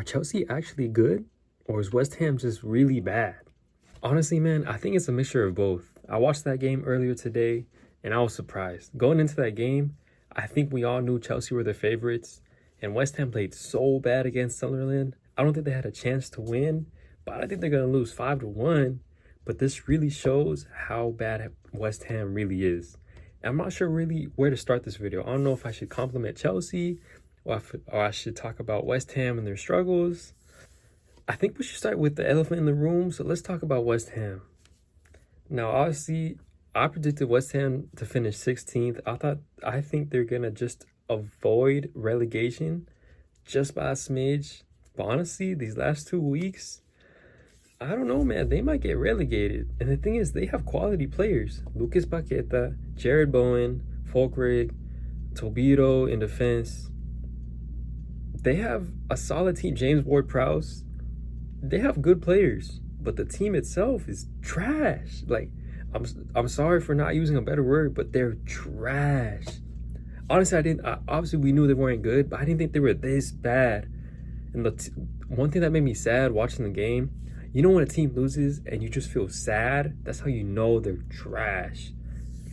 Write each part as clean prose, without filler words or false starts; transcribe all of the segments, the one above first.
Are Chelsea actually good? Or is West Ham just really bad? Honestly, man, I think it's a mixture of both. I watched that game earlier today and I was surprised. Going into that game, I think we all knew Chelsea were the favorites, and West Ham played so bad against Sunderland. I don't think they had a chance to win, but I think they're going to lose 5-1. But this really shows how bad West Ham really is. I'm not sure really where to start this video. I don't know if I should compliment Chelsea or I should talk about West Ham and their struggles. I think we should start with the elephant in the room. So let's talk about West Ham. Now, obviously, I predicted West Ham to finish 16th. I think they're going to just avoid relegation just by a smidge. But honestly, these last 2 weeks, I don't know, man. They might get relegated. And the thing is, they have quality players. Lucas Paqueta, Jared Bowen, Folkrig, Tobito in defense. They have a solid team. James Ward-Prowse. They have good players. But the team itself is trash. Like, I'm sorry for not using a better word, but they're trash. Honestly, obviously we knew they weren't good, but I didn't think they were this bad. And one thing that made me sad watching the game, you know when a team loses and you just feel sad? That's how you know they're trash.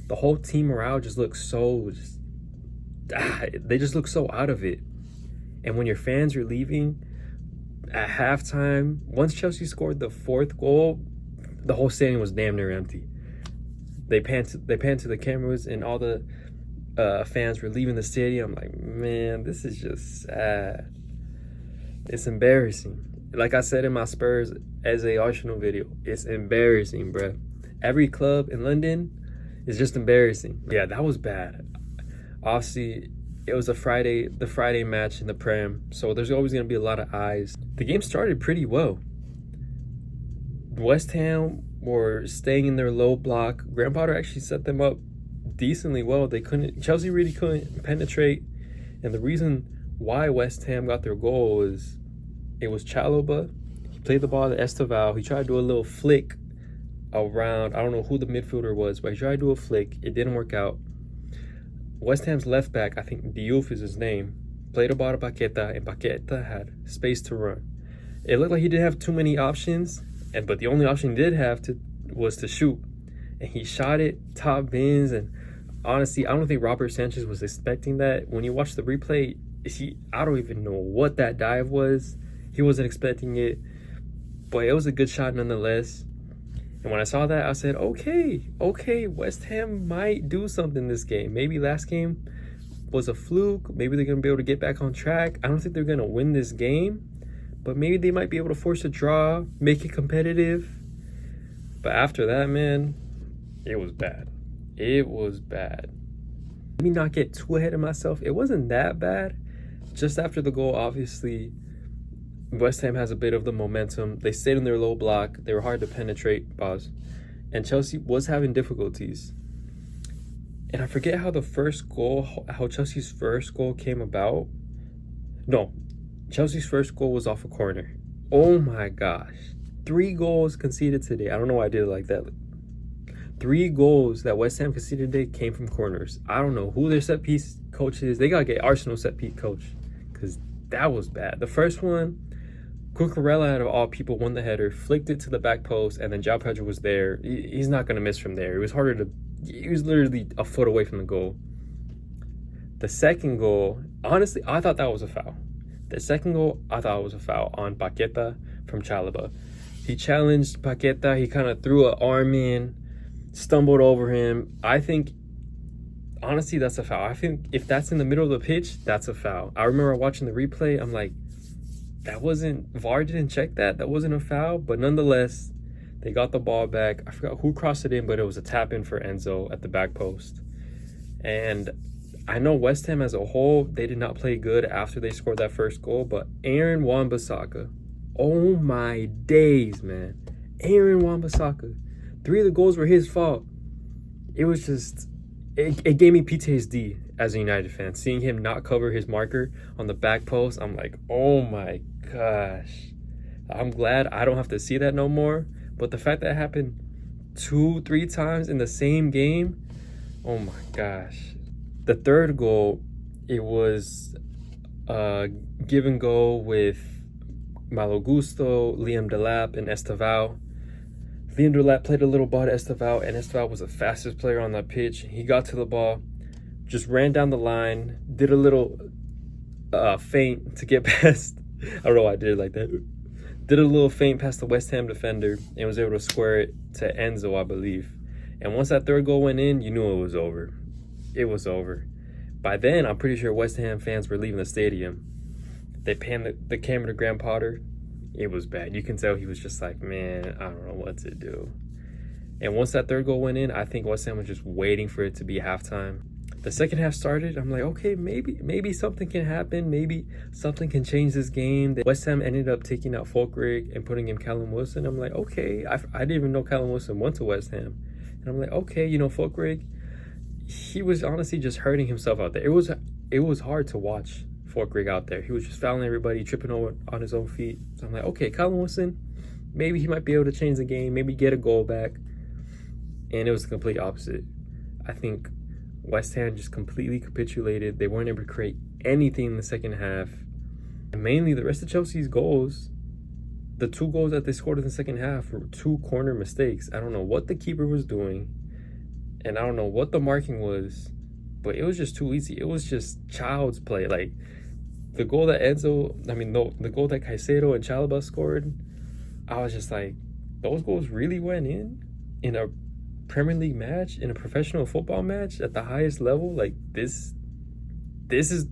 The whole team morale just looks so, they just look so out of it. And when your fans are leaving at halftime, once Chelsea scored the 4th goal, the whole stadium was damn near empty. They panned to the cameras and all the fans were leaving the stadium. I'm like, man, this is just sad. It's embarrassing. Like I said in my Spurs as a Arsenal video, it's embarrassing, bruh. Every club in London is just embarrassing. Yeah, that was bad. Obviously, it was the Friday match in the Prem, so there's always going to be a lot of eyes. The game started pretty well. West Ham were staying in their low block. Graham Potter actually set them up decently well. Chelsea really couldn't penetrate, and the reason why West Ham got their goal was it was Chalobah. He played the ball to Esteval. He tried to do a little flick around. I don't know who the midfielder was, but he tried to do a flick. It didn't work out. West Ham's left back, I think Diouf is his name, played the ball to Paqueta, and Paqueta had space to run. It looked like he didn't have too many options, but the only option he did have was to shoot. And he shot it top bins, and honestly, I don't think Robert Sanchez was expecting that. When you watch the replay, I don't even know what that dive was. He wasn't expecting it, but it was a good shot nonetheless. And when I saw that, I said, okay, West Ham might do something this game. Maybe last game was a fluke. Maybe they're going to be able to get back on track. I don't think they're going to win this game, but maybe they might be able to force a draw, make it competitive. But after that, man, it was bad. It was bad. Let me not get too ahead of myself. It wasn't that bad. Just after the goal, obviously, West Ham has a bit of the momentum. They stayed in their low block. They were hard to penetrate, and Chelsea was having difficulties. And I forget how Chelsea's first goal came about. No, Chelsea's first goal was off a corner. Oh my gosh. 3 goals conceded today. I don't know why I did it like that. 3 goals that West Ham conceded today came from corners. I don't know who their set piece coach is. They got to get Arsenal set piece coach, because that was bad. The first one, Cucurella, out of all people, won the header, flicked it to the back post, and then João Pedro was there. He's not going to miss from there. He was literally a foot away from the goal. The second goal, honestly, I thought that was a foul. The second goal, I thought it was a foul on Paqueta from Chalobah. He challenged Paqueta. He kind of threw an arm in, stumbled over him. I think, honestly, that's a foul. I think if that's in the middle of the pitch, that's a foul. I remember watching the replay. I'm like, VAR didn't check that. That wasn't a foul. But nonetheless, they got the ball back. I forgot who crossed it in, but it was a tap in for Enzo at the back post. And I know West Ham as a whole, they did not play good after they scored that first goal. But Aaron Wan-Bissaka, oh my days, man. Aaron Wan-Bissaka. 3 of the goals were his fault. It was just, it gave me PTSD as a United fan. Seeing him not cover his marker on the back post, I'm like, oh my gosh. I'm glad I don't have to see that no more. But the fact that it happened 2-3 times in the same game, oh my gosh. The third goal, it was give and go with Malo Gusto, Liam Delap, and Esteval. Liam Delap played a little ball to Esteval, and Esteval was the fastest player on that pitch. He got to the ball, just ran down the line, did a little feint to get past. I don't know why I did it like that. Did a little feint past the West Ham defender and was able to square it to Enzo, I believe. And once that third goal went in, you knew it was over. It was over. By then, I'm pretty sure West Ham fans were leaving the stadium. They panned the camera to Graham Potter. It was bad. You can tell he was just like, man, I don't know what to do. And once that third goal went in, I think West Ham was just waiting for it to be halftime. The second half started. I'm like, okay, maybe something can happen. Maybe something can change this game. West Ham ended up taking out Folkrig and putting in Callum Wilson. I'm like, okay, I didn't even know Callum Wilson went to West Ham. And I'm like, okay, Folkrig, he was honestly just hurting himself out there. It was hard to watch Folkrig out there. He was just fouling everybody, tripping over on his own feet. So I'm like, okay, Callum Wilson, maybe he might be able to change the game, maybe get a goal back. And it was the complete opposite. I think West Ham just completely capitulated. They weren't able to create anything in the second half. And mainly the rest of Chelsea's goals, the 2 goals that they scored in the second half were 2 corner mistakes. I don't know what the keeper was doing, and I don't know what the marking was, but it was just too easy. It was just child's play. Like, the goal that the goal that Caicedo and Chalobah scored, I was just like, those goals really went in a Premier League match, in a professional football match at the highest level. Like, this is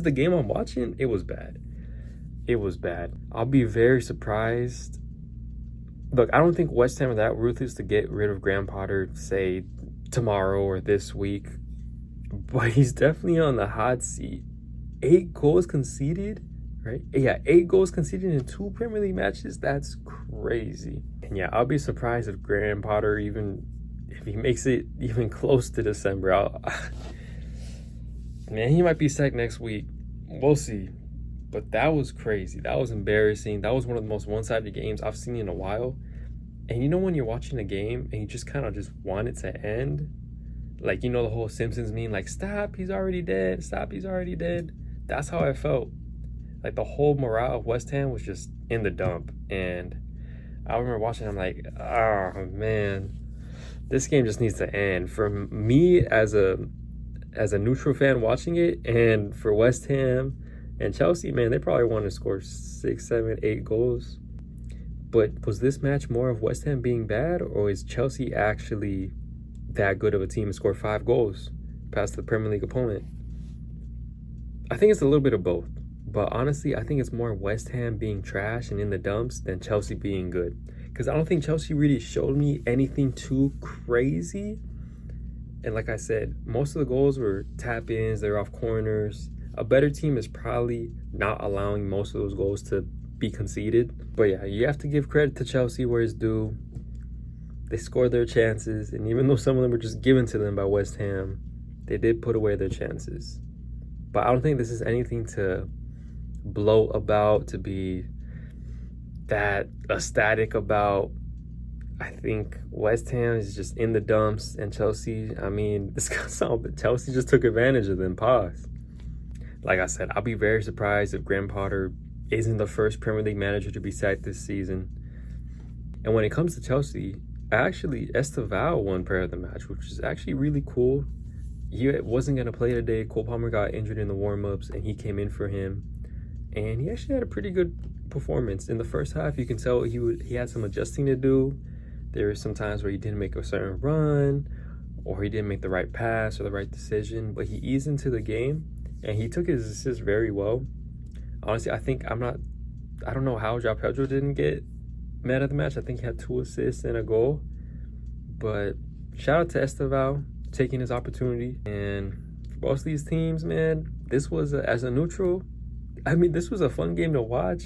the game I'm watching. It was bad. It was bad. I'll be very surprised. Look, I don't think West Ham are that ruthless to get rid of Graham Potter, say, tomorrow or this week. But he's definitely on the hot seat. 8 goals conceded, right? Yeah, 8 goals conceded in 2 Premier League matches. That's crazy. And yeah, I'll be surprised if Graham Potter if he makes it even close to December. Man, he might be sacked next week. We'll see. But that was crazy. That was embarrassing. That was one of the most one-sided games I've seen in a while. And when you're watching a game and you just kind of just want it to end, like, the whole Simpsons meme, like, stop, he's already dead. Stop, he's already dead. That's how I felt. Like, the whole morale of West Ham was just in the dump. And I remember watching, I'm like, oh, man, this game just needs to end. For me as a neutral fan watching it, and for West Ham and Chelsea, man, they probably want to score 6, 7, 8 goals. But was this match more of West Ham being bad, or is Chelsea actually that good of a team to score 5 goals past the Premier League opponent? I think it's a little bit of both. But honestly, I think it's more West Ham being trash and in the dumps than Chelsea being good. Because I don't think Chelsea really showed me anything too crazy. And like I said, most of the goals were tap-ins, they're off corners. A better team is probably not allowing most of those goals to be conceded. But yeah, you have to give credit to Chelsea where it's due. They scored their chances, and even though some of them were just given to them by West Ham, they did put away their chances. But I don't think this is anything to blow about, to be that ecstatic about. I think West Ham is just in the dumps, and Chelsea, this got something, but Chelsea just took advantage of them. Pause. Like I said, I'll be very surprised if Graham Potter isn't the first Premier League manager to be sacked this season. And when it comes to Chelsea, Esteval won player of the match, which is actually really cool. He wasn't going to play today. Cole Palmer got injured in the warm-ups, and he came in for him. And he actually had a pretty good performance. In the first half, you can tell he had some adjusting to do. There were some times where he didn't make a certain run, or he didn't make the right pass or the right decision, but he eased into the game, and he took his assists very well. Honestly, I don't know how João Pedro didn't get man of the match. I think he had 2 assists and a goal. But shout out to Esteval taking his opportunity. And for both of these teams, man, this was, as a neutral, this was a fun game to watch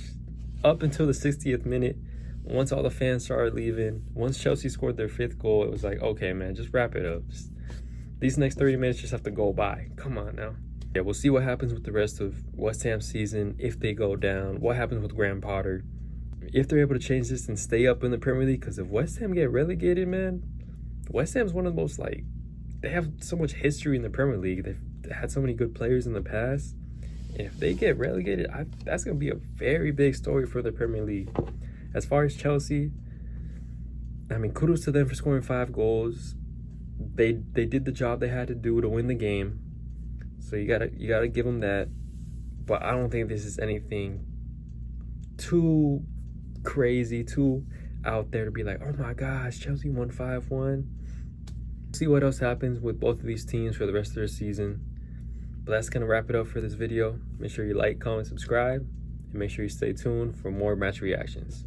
up until the 60th minute. Once all the fans started leaving, once Chelsea scored their 5th goal, it was like, okay, man, just wrap it up. These next 30 minutes just have to go by. Come on now. Yeah, we'll see what happens with the rest of West Ham's season if they go down. What happens with Graham Potter? If they're able to change this and stay up in the Premier League. Because if West Ham get relegated, man, West Ham's one of the most, they have so much history in the Premier League. They've had so many good players in the past. If they get relegated, that's going to be a very big story for the Premier League. As far as Chelsea, I mean, kudos to them for scoring 5 goals. They did the job they had to do to win the game. So you gotta give them that. But I don't think this is anything too crazy, too out there to be like, oh my gosh, Chelsea won 5-1. See what else happens with both of these teams for the rest of their season. But that's gonna wrap it up for this video. Make sure you like, comment, subscribe, and make sure you stay tuned for more match reactions.